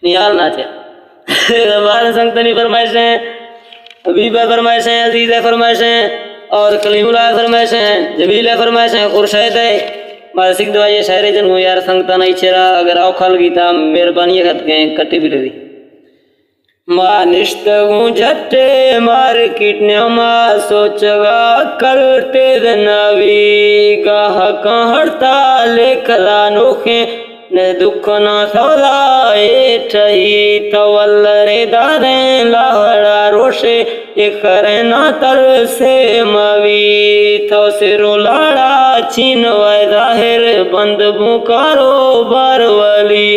निहाल नाचे बार संगतनी फरमाइशें, हबीबा फरमाइशें, अजीज़ फरमाइशें और कलीमुल्लाह फरमाइशें, जमील फरमाइशें, खुर्शीद है मारे सिख दवाई शायरे जन हो यार संगता नहीं चेरा अगर आओ खल गीता मेहरबानी खत के कट्टी भी रही मानिश्तगु झट्टे मार्केट ने मा सोचगा करते नवी गाह हड़ताल कला नोखे ने दुख न सौदाए ठही तवल रे दारे लाहड़ा रोशे करे न तर से मवी तो सिरो लाड़ा छीन वाय जाहिर बंद बुकारो बारवली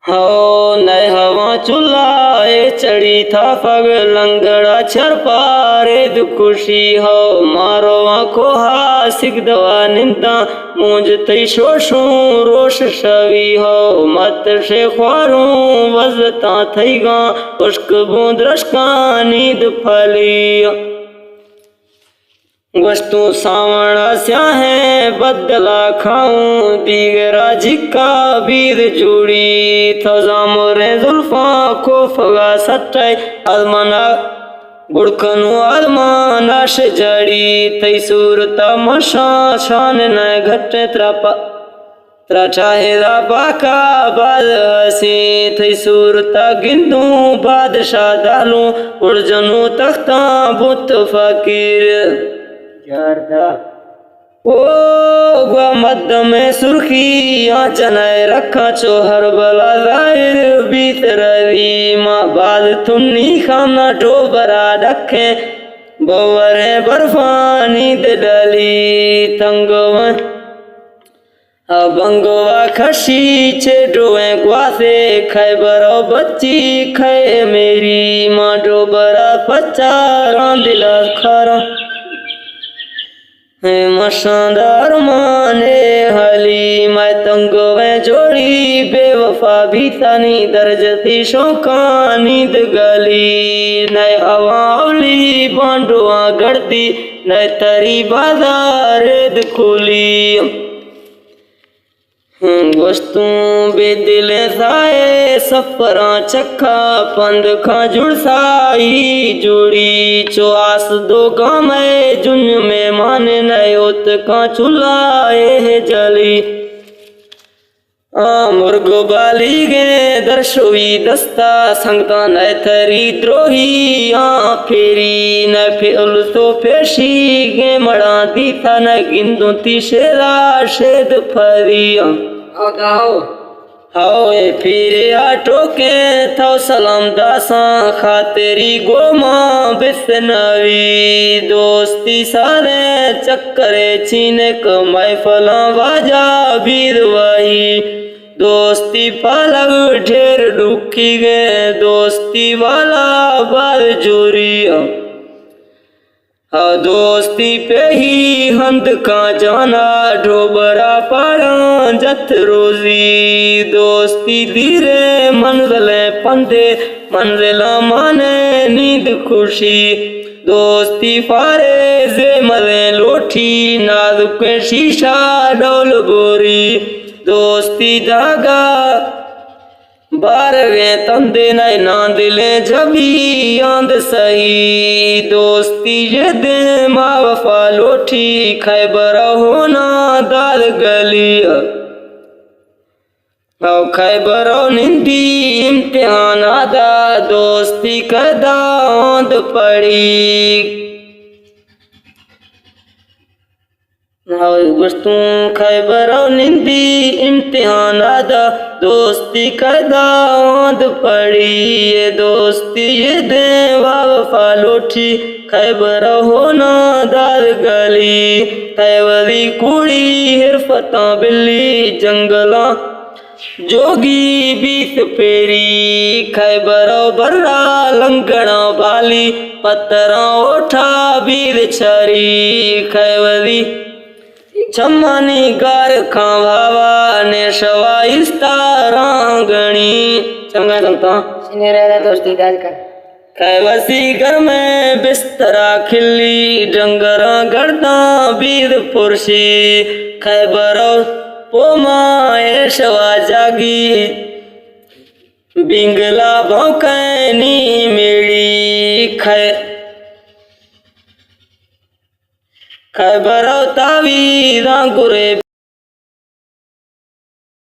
हो नए हवा चुल्लाए चढ़ी था पग लंगड़ा छर पारे दुखुशी हो मारो आँखो हा सिख दवा निंदा मुझ तई शोशू रोश शवी हो मत से ख्वारू वजता थई गा उश्क बूंद रश्का नींद फली वस्तु सावण स्याहे बदला खाऊं दीगरा जिक्का बीर जुड़ी थजा मोरे जुल्फा को फगा सट्टाई अलमना गुड़कनु अलमानाश जड़ी तई सूरता मशा शान न घट त्रपा त्राचाहेदा बाका बाद हसी थई सूरता गिंदू बादशाह दालू उर्जनु तख्ता बुत फकीर ओ गुआ मद में सुर्खी चनाए रखा चोहर बला जाहिर बीत रवि माँ बाद तुमनी खाना टोबरा रखे बवरे बर्फानी डली तंगवा बंगवा खशी छे डोए ग्वासे खाए बरो बच्ची खाए मेरी माँ डोबरा पचारा दिला खारा मशानदार माने हली मैं तंगवे जोड़ी बेवफा भी तनी दर्जती शौकानी गली नए हवाली बांडुआ गढ़ती नए तरी बाजार खुली वस्तु बेदिले साए सफरा चखा पंद खा जुड़साई जुड़ी चौआस दो गाँव जुन में मान नयोत का चुलाए जली मुर्ग बाली गे दर्शोई दस्ता संगता न थरी द्रोही फेरी न फेल तो पेशी गे मड़ा दी था न गिंदू तीसरा शेद फरी आओ फिर आटो के थो सलाम दासा खातेरी गोमा बिसनवी दोस्ती सारे चक्करे छीने कमाई फला बाजा बीर वही दोस्ती पालग ढेर दुखी गए दोस्ती वाला बाल जोरी दोस्ती पे ही हंद का जाना ढोबरा पारा जत रोजी दोस्ती धीरे मंजिले पंदे मंजिला माने नींद खुशी दोस्ती फारे से मले लोठी नाजुक शीशा डोल बोरी दोस्ती धागा बारवे तंदे नए ना दिले जबी आंद सही दोस्ती ये दे माँ वफा लोठी खैबर होना दाल गली खैबर निंदी इम्तिहान आदा दोस्ती कदा आंद पड़ी वस्तु खैबर निंदी इम्तिहान आदा दोस्ती कदा आंद पड़ी ये दोस्ती ये दे वफा लोठी खैबर होना दाल गली खैबरी कुड़ी हिरफता बिल्ली जंगला जोगी बीस फेरी खैबर बर्रा लंगड़ा बाली पत्थरा ओठा बीर छरी खैबरी छम्मानी गार खां भावा ने शवा इस्तारा गणी चंगा चलता सीने रहता दोस्ती दाल का कैवसी घर में बिस्तरा खिल्ली डंगरा गर्दा बीर पुरशी खैबर ओ माए शवा जागी बिंगला भौकनी मेड़ी खैबर तावी गुरे